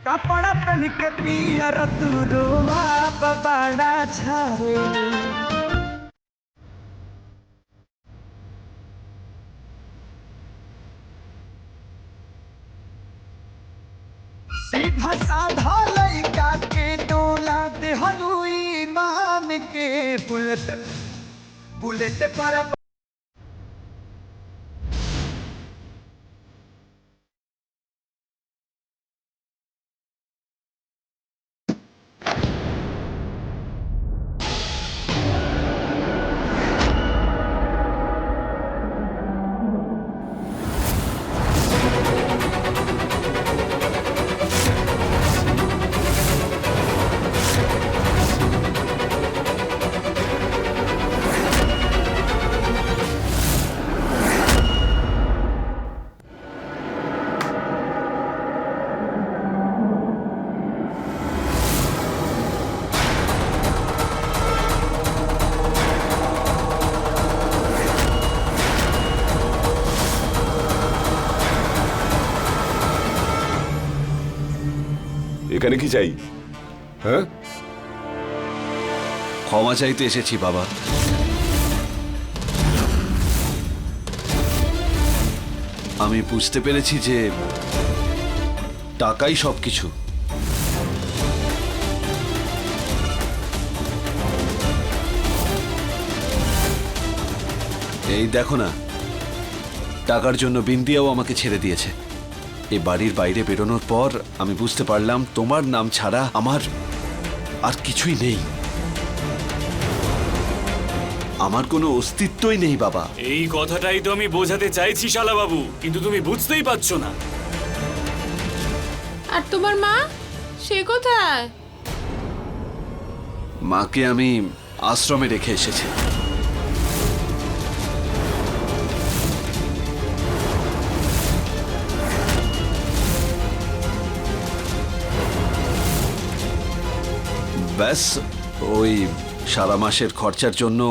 कपड़ा पहन के पियर तू रोवा बड़ा छावे सीधा साधा लइका के डोला दे हलुई मान के बुलेट बुलेट पर এখানে কি চাই? হ্যাঁ, ক্ষমা চাইতে এসেছি বাবা। আমি বুঝতে পেরেছি যে টাকাই সবকিছু। এই দেখো না, টাকার জন্য বিন্দিয়াও আমাকে ছেড়ে দিয়েছে। এই বাড়ির বাইরে বেরোনোর পর আমি বুঝতে পারলাম তোমার নাম ছাড়া আমার আর কিছুই নেই। আমার কোনো অস্তিত্বই নেই বাবা। এই কথাটাই তো আমি বোঝাতে চাইছি শালা বাবু, কিন্তু তুমি বুঝতেই পারছো না। আর তোমার মা, সে কোথায়? মাকে আমি আশ্রমে রেখে এসেছি। ব্যাস, ওই সারা মাসের খরচার জন্য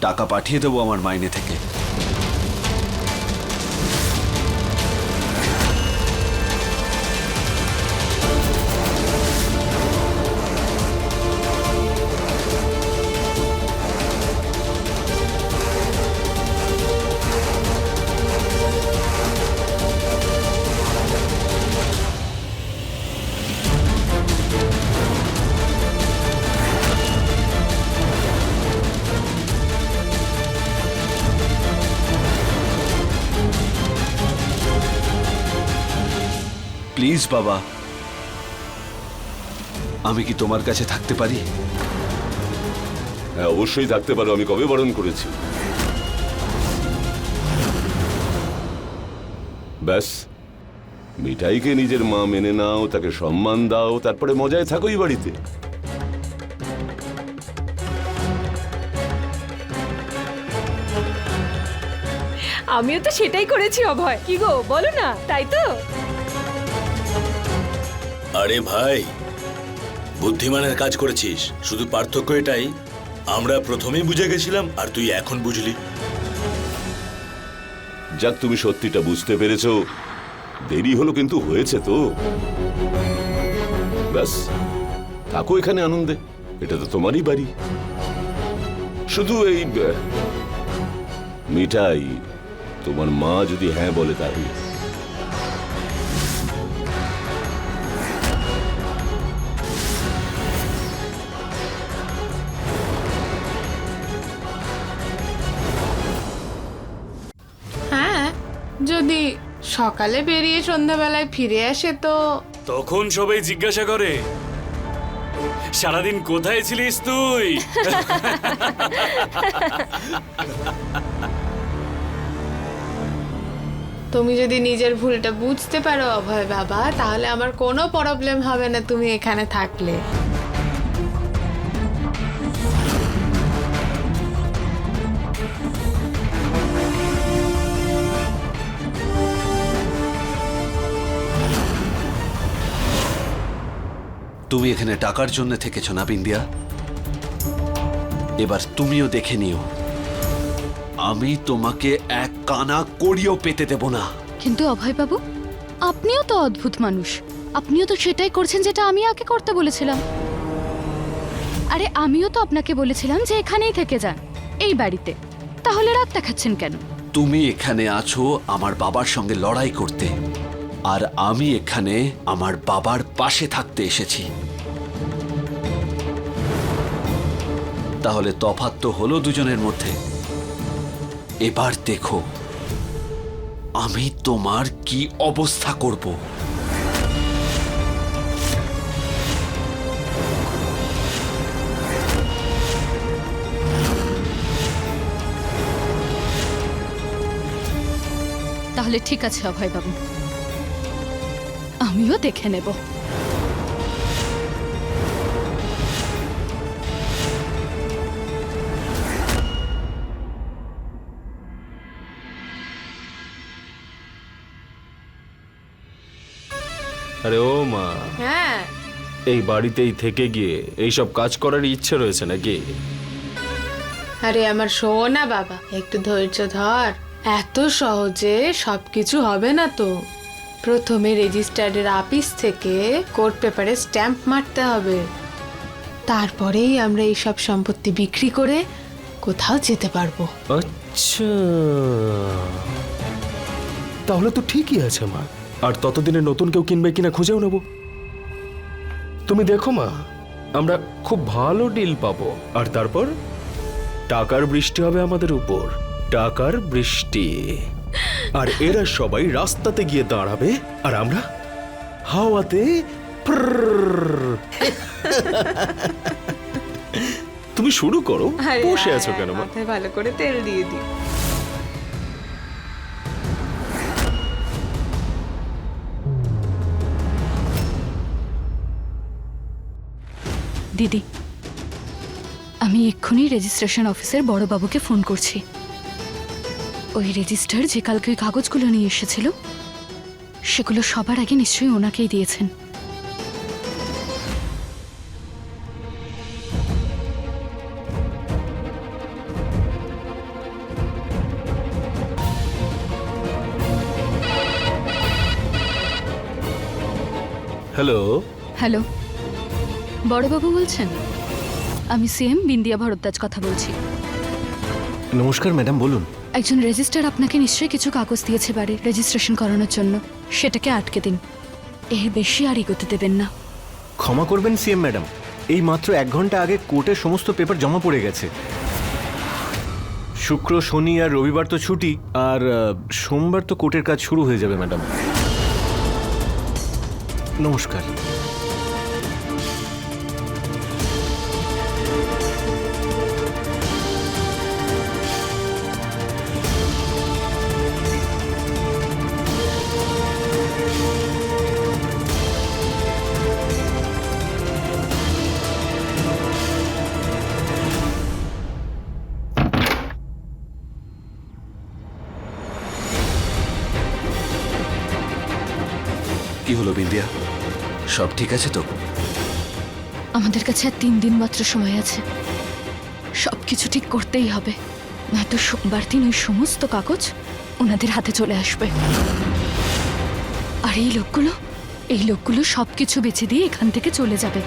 টাকা পাঠিয়ে দেবো আমার মাইনে থেকে। প্লিজ বাবা, আমি কি তোমার কাছে থাকতে পারি? হ্যাঁ অবশ্যই থাকতে পারো। আমি কবে বারণ করেছি? ব্যাস, মিঠাইকে নিজের মা মেনে নাও, তাকে সম্মান দাও, তারপরে মজায় থাকো এই বাড়িতে। আমিও তো সেটাই করেছি অভয়। কি গো বলো না, তাই তো? আরে ভাই, বুদ্ধিমানের কাজ করেছিস। শুধু পার্থক্য এটাই, আমরা প্রথমেই বুঝে গেছিলাম আর তুই এখন বুঝলি। যাক, তুমি সত্যিটা বুঝতে পেরেছো। দেরি হলো কিন্তু হয়েছে তো। ব্যাস, থাকো এখানে আনন্দে। এটা তো তোমারই বাড়ি। শুধু এই মিঠাই, তোমার মা যদি হ্যাঁ বলে তাহলে। হ্যাঁ, যদি সকালে বেরিয়ে সন্ধ্যাবেলায় ফিরে আসে তো তখন সবাই জিজ্ঞাসা করে, সারাদিন কোথায় ছিলিস তুই? তুমি যদি নিজের ভুলটা বুঝতে পারো অভয় বাবা, তাহলে আমার কোনো প্রবলেম হবে না তুমি এখানে থাকলে। তুমি এখানে টাকার জন্য থেকেছো না বিন্দিয়া? এবার তুমিও দেখে নিও, আমি তোমাকে এক কানা কড়িও পেতে দেব না। কিন্তু অভয় বাবু, আপনিও তো অদ্ভুত মানুষ। আপনিও তো সেটাই করছেন যেটা আমি আগে করতে বলেছিলাম। আরে আমিও তো আপনাকে বলেছিলাম যে এখানেই থেকে যান, এই বাড়িতে। তাহলে রাগ দেখাচ্ছেন কেন? তুমি এখানে আছো আমার বাবার সঙ্গে লড়াই করতে, আর আমি এখানে আমার বাবার পাশে থাকতে এসেছি। তাহলে তফাৎ তো হলো দুজনের মধ্যে। এবার দেখো আমি তোমার কি অবস্থা করব। তাহলে ঠিক আছে অভয়বাবু, আমিও দেখে নেব। আরে ও মা, হ্যাঁ, এই বাড়িতেই থেকে গিয়ে এইসব কাজ করার ইচ্ছে রয়েছে নাকি? আরে আমার সোনা বাবা, একটু ধৈর্য ধর। এত সহজে সবকিছু হবে না তো। প্রথমে রেজিস্ট্রারের অফিস থেকে কোর্ট পেপারে স্ট্যাম্প মারতে হবে, তারপরেই আমরা এই সব সম্পত্তি বিক্রি করে কোথাও যেতে পারবো। আচ্ছা, তাহলে তো ঠিকই আছে মা। আর ততদিনে নতুন কেউ কিনবে কিনা খুঁজেও নেব। তুমি দেখো মা, আমরা খুব ভালো ডিল পাবো। আর তারপর টাকার বৃষ্টি হবে আমাদের উপর, টাকার বৃষ্টি। আর এরা সবাই রাস্তাতে গিয়ে দাঁড়াবে, আর আমরা হাওয়াতে তুমি শুরু করো, বসে আছো কেন মা? মাথায় ভালো করে তেল দিয়ে দিই। দিদি, আমি এক্ষুনি রেজিস্ট্রেশন অফিসের বড়বাবুকে ফোন করছি। ওই রেজিস্ট্রার যে কালকে ওই কাগজগুলো নিয়ে এসেছিল, সেগুলো সবার আগে নিশ্চয়ই ওনাকেই দিয়েছেন। হ্যালো, হ্যালো, বড়বাবু বলছেন? আমি সিএম বিন্দিয়া ভরদ্বাজ কথা বলছি। নমস্কার ম্যাডাম, বলুন। একজন রেজিস্ট্রার আপনাকে নিশ্চয়ই কিছু কাগজ দিয়েছে বাড়ির রেজিস্ট্রেশন করানোর জন্য, সেটাকে আটকে দিন। এর বেশি আর এগোতে দেবেন না। ক্ষমা করবেন সিএম ম্যাডাম, এই মাত্র 1 ঘন্টা আগে কোর্টে সমস্ত পেপার জমা পড়ে গেছে। শুক্র, শনি আর রবিবার তো ছুটি, আর সোমবার তো কোর্টের কাজ শুরু হয়ে যাবে ম্যাডাম। নমস্কার। কি হলো বিন্দিয়া, সব ঠিক আছে তো? আমাদের কাছে আর 3 দিন মাত্র সময় আছে, সবকিছু ঠিক করতেই হবে, নয়তো সোমবার দিন ওই সমস্ত কাগজ ওনাদের হাতে চলে আসবে। আর এই লোকগুলো সবকিছু বেচে দিয়ে এখান থেকে চলে যাবে।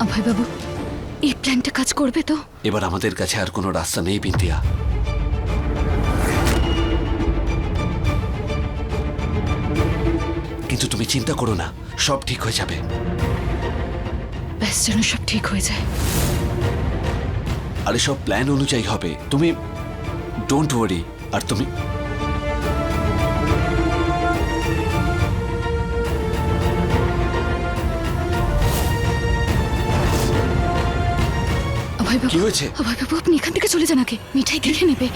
অভয়বাবু, এই প্ল্যানটা কাজ করবে তো? এবার আমাদের কাছে আর কোনো রাস্তা নেই বিন্দিয়া। কিন্তু তুমি চিন্তা করো না, সব ঠিক হয়ে যাবে। ব্যাস যেন সব ঠিক হয়ে যায়। আরে সব প্ল্যান অনুযায়ী হবে, তুমি ডোন্ট ওয়ারি। আর তুমি অভয়বাবু, কি হয়েছে? অভয়বাবু আপনি এখান থেকে চলে যান আগে, মিঠাই দেখে নেবে।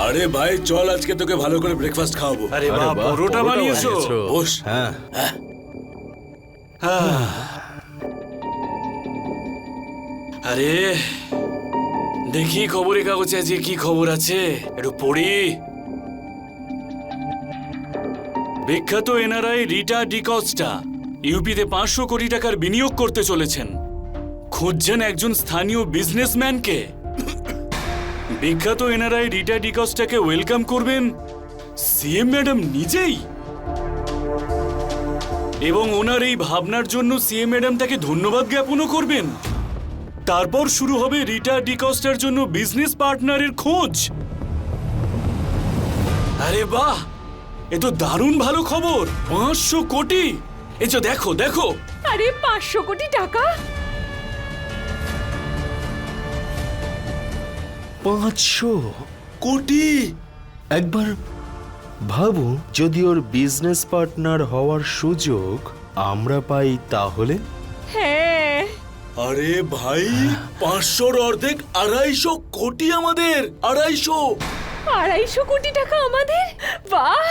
আরে ভাই চল আজকে তোকে ভালো করে ব্রেকফাস্ট খাওয়াবো। আরে বাহ, পরোটা বানিয়েছো? বস। হ্যাঁ আরে দেখি খবরের কাগজে আজকে কি খবর আছে, একটু পড়ি। বিখ্যাত এনআরআই রিটা ডিকস্টা ইউপিতে 500 কোটি টাকার বিনিয়োগ করতে চলেছেন। খুঁজছেন একজন স্থানীয় বিজনেসম্যানকে। বিখ্যাত এনআরআই রিটা ডিকস্টাকে ওয়েলকাম করবেন সিএম ম্যাডাম নিজেই, এবং ওনার এই ভাবনার জন্য সিএম ম্যাডাম তাকে ধন্যবাদ জ্ঞাপনও করবেন। তারপর শুরু হবে রিটা ডিকস্টার জন্য বিজনেস পার্টনারের খোঁজ। আরে বাহ, এ তো দারুণ ভালো খবর। 500 কোটি! এই যে দেখো দেখো। আরে 500 কোটি টাকা! 500 কোটি! একবার ভাবু, যদি ওর বিজনেস পার্টনার হওয়ার সুযোগ আমরা পাই তাহলে। হ্যাঁ, আরে ভাই 500-র অর্ধেক 250 কোটি আমাদের। 250! 250 কোটি টাকা আমাদের! বাহ!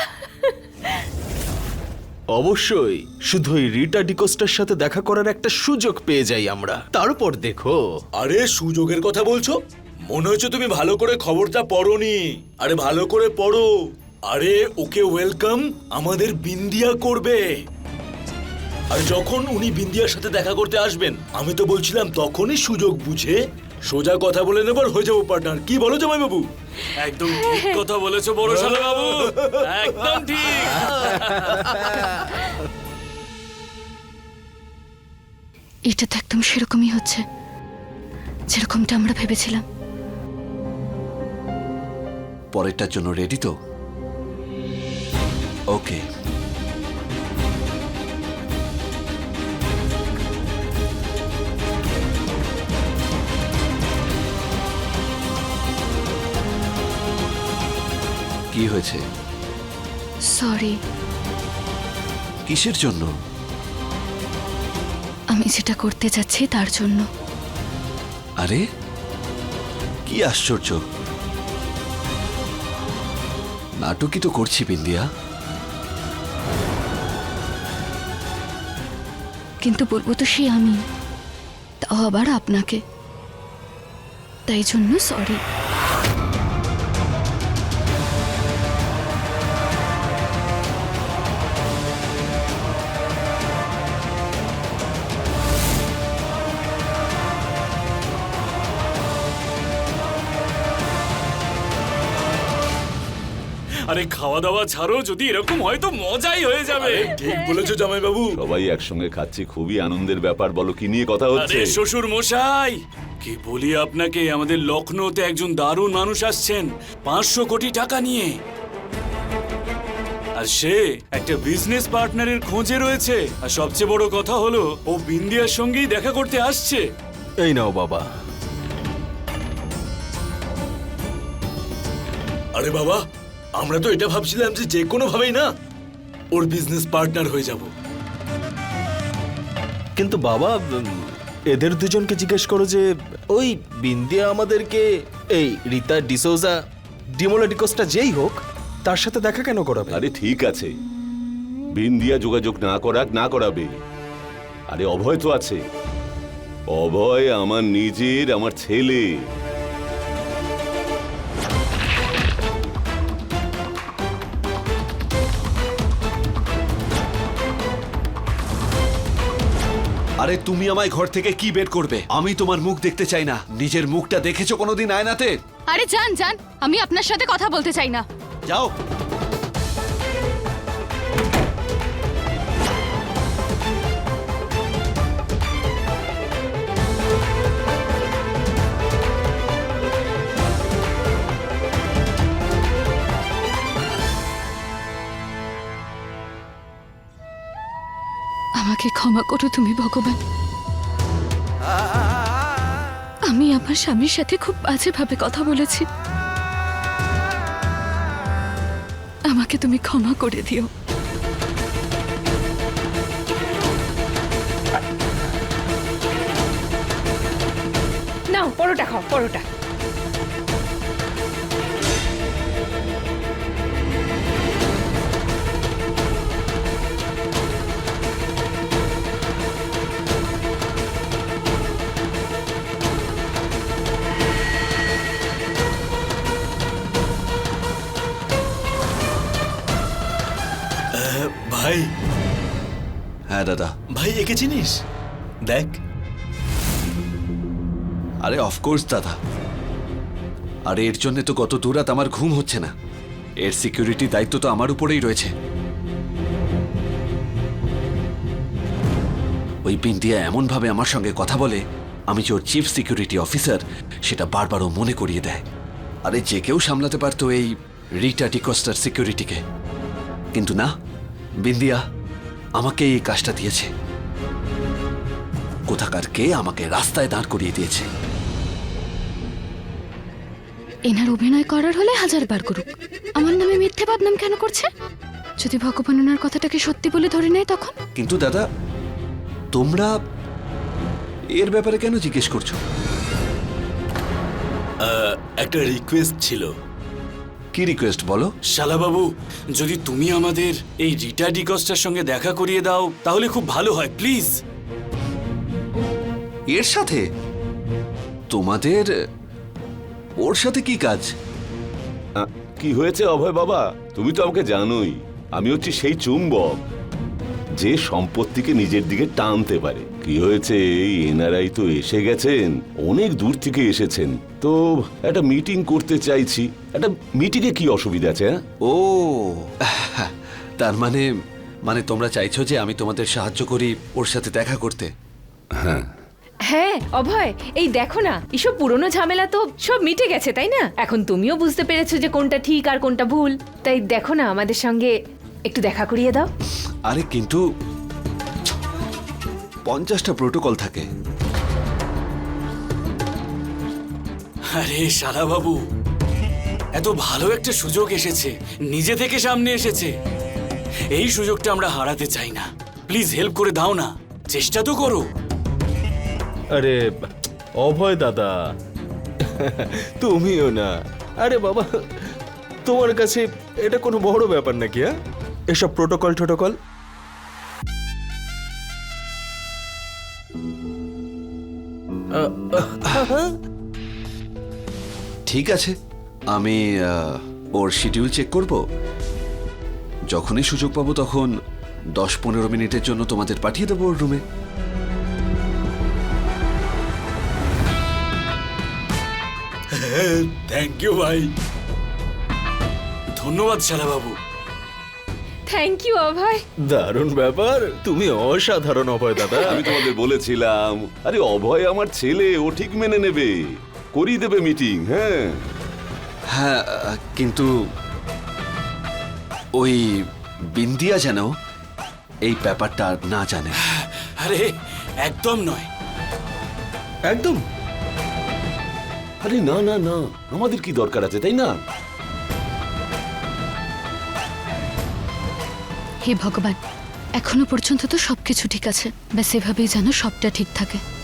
অবশ্যই, শুধু ওই রিটা ডিকোস্টার সাথে দেখা করার একটা সুযোগ পেয়ে যাই আমরা, তারপর দেখো। আরে সুযোগের কথা বলছো? মনে হচ্ছে তুমি ভালো করে খবরটা পড়োনি। আরে ভালো করে পড়ো। আরে ওকে ওয়েলকাম আমাদের বিন্দিয়া করবে। আর যখন উনি বিন্দিয়ার সাথে দেখা করতে আসবেন, আমি তো বলছিলাম তখনই সুযোগ বুঝে সোজা কথা বলে নেবার হয়ে যাবো পার্টনার। কি বলো জামাই বাবু? একদম ঠিক কথা বলেছো বড় শালা বাবু, একদম ঠিক। এটা তো একদম সেরকমই হচ্ছে, যেরকমটা আমরা ভেবেছিলাম। পরেরটার জন্য রেডি তো? ওকে। কি হয়েছে? সরি। কিসের জন্য? আমি যেটা করতে যাচ্ছি তার জন্য। আরে কি আশ্চর্য, নাটকই তো করছি বিন্দিয়া। কিন্তু বলবো তো সে আমি, তাও আবার আপনাকে, তাই জন্য সরি। আরে খাওয়া দাওয়া ছাড়ো, যদি এরকম হয় তো মজাই হয়ে যাবে। ঠিক বলেছো জামাই বাবু। সবাই একসঙ্গে খাচ্ছি, খুবই আনন্দের ব্যাপার। বলো কি নিয়ে কথা হচ্ছে? আরে শ্বশুর মশাই, কি বলি আপনাকে, আমাদের লখনৌতে একজন দারুণ মানুষ আসছেন 500 কোটি টাকা নিয়ে। আর সে একটা বিজনেস পার্টনারের খোঁজে রয়েছে। আর সবচেয়ে বড় কথা হলো ও বিন্দিয়ার সঙ্গেই দেখা করতে আসছে। এই নাও বাবা। আরে বাবা, আমরা তো এটা ভাবছিলাম যে যে কোনো ভাবেই না ওর বিজনেস পার্টনার হয়ে যাব। কিন্তু বাবা এদের দুজনকে জিজ্ঞেস করো যে ওই বিন্দিয়া আমাদেরকে এই রীতা ডিসোজা ডিমোলা ডিকোস্টা যেই হোক তার সাথে দেখা কেন করাবে? আরে ঠিক আছে, বিন্দিয়া যোগাযোগ না করাবে। আরে অভয় তো আছে, অভয় আমার নিজের, আমার ছেলে। আরে তুমি আমায় ঘর থেকে কি বের করবে? আমি তোমার মুখ দেখতে চাই না। নিজের মুখটা দেখেছো কোনোদিন আয়নাতে? আরে যান যান, আমি আপনার সাথে কথা বলতে চাই না। যাও। আমাকে ক্ষমা করো তুমি ভগবান। আমি আমার স্বামীর সাথে খুব বাজেভাবে কথা বলেছি। আমাকে তুমি ক্ষমা করে দিও। নাও পরোটা খাও, পরোটা। ভাই, হ্যাঁ দাদা। ভাই একে চিনিস? দেখ। আরে অফকোর্স দাদা। আরে এর জন্য তো গত দুরাত আমার ঘুম হচ্ছে না। এর সিকিউরিটি দায়িত্ব তো আমার উপরেই রয়েছে। ওই বিন্দিয়া এমন ভাবে আমার সঙ্গে কথা বলে, আমি যে ওর চিফ সিকিউরিটি অফিসার সেটা বারবার ও মনে করিয়ে দেয়। আরে যে কেউ সামলাতে পারতো এই রিটা ডিকোস্টার সিকিউরিটিকে, কিন্তু না, বিন্দিয়া আমাকে এই কাজটা দিয়েছে। কোথাকার কে আমাকে রাস্তায় দাঁড় করিয়ে দিয়েছে। এনার অভিনয় করার হলে 1000 বার করুক, আমার নামে মিথ্যে বদনাম কেন করছে? যদি ভগবান ওনার কথাটাকে সত্যি বলে ধরে নেয় তখন? কিন্তু দাদা, তোমরা এর ব্যাপারে কেন জিজ্ঞেস করছো? একটা রিকোয়েস্ট ছিল। কি রিকোয়েস্ট বলো? শালাবাবু, যদি তুমি আমাদের এই রিটা ডিকস্টার সঙ্গে দেখা করিয়ে দাও তাহলে খুব ভালো হয়, প্লিজ। এর সাথে? তোমাদের ওর সাথে কি কাজ? কি হয়েছে অভয় বাবা? তুমি তো আমাকে জানোই, আমি হচ্ছি সেই চুম্বক যে সম্পত্তিকে নিজের দিকে টানতে পারে। কি হয়েছে, এই এনআরআই তো এসে গেছেন, অনেক দূর থেকে এসেছেন, তো একটা মিটিং করতে চাইছি। একটা মিটিংয়ে কি অসুবিধা আছে? ও তার মানে তোমরা চাইছো যে আমি তোমাদের সাহায্য করি ওর সাথে দেখা করতে? হ্যাঁ হ্যাঁ অভয়, এই দেখো না, এসব পুরনো ঝামেলা তো সব মিটে গেছে, তাই না? এখন তুমিও বুঝতে পেরেছো যে কোনটা ঠিক আর কোনটা ভুল। তাই দেখো না, আমাদের সঙ্গে একটু দেখা করিয়ে দাও। আরে কিন্তু 50টা প্রোটোকল থাকে। আরে শালাবাবু, এত ভালো একটা সুযোগ এসেছে, নিজে থেকে সামনে এসেছে। এই সুযোগটা আমরা হারাতে চাই না। প্লিজ হেল্প করে দাও না, চেষ্টা তো করো। আরে অভয় দাদা, তুমিও না। আরে বাবা, তোমার কাছে এটা কোনো বড় ব্যাপার নাকি? হ্যাঁ, এসব প্রোটোকল টোটোকল। ঠিক আছে, আমি ওর শিডিউল চেক করব। যখনই সুযোগ পাবো তখন 10-15 মিনিটের জন্য তোমাদের পাঠিয়ে দেবো ওর রুমে। থ্যাংক ইউ ভাই। ধন্যবাদ শালাবাবু। থ্যাংক ইউ অভয়। দারুণ ব্যাপার, তুমি অসাধারণ অভয় দাদা। আমি তোমাদের বলেছিলাম, আরে অভয় আমার ছেলে, ও ঠিক মেনে নেবে, করিয়ে দেবে মিটিং। হ্যাঁ হ্যাঁ, কিন্তু ওই বিন্দিয়া যেন এই ব্যাপারটা না জানে। আরে একদম নয়। একদম। আরে না না না, আমাদের কি দরকার আছে, তাই না? হে ভগবান, এখনো পর্যন্ত তো সবকিছু ঠিক আছে, ব্যাস এভাবেই যেন সবটা ঠিক থাকে।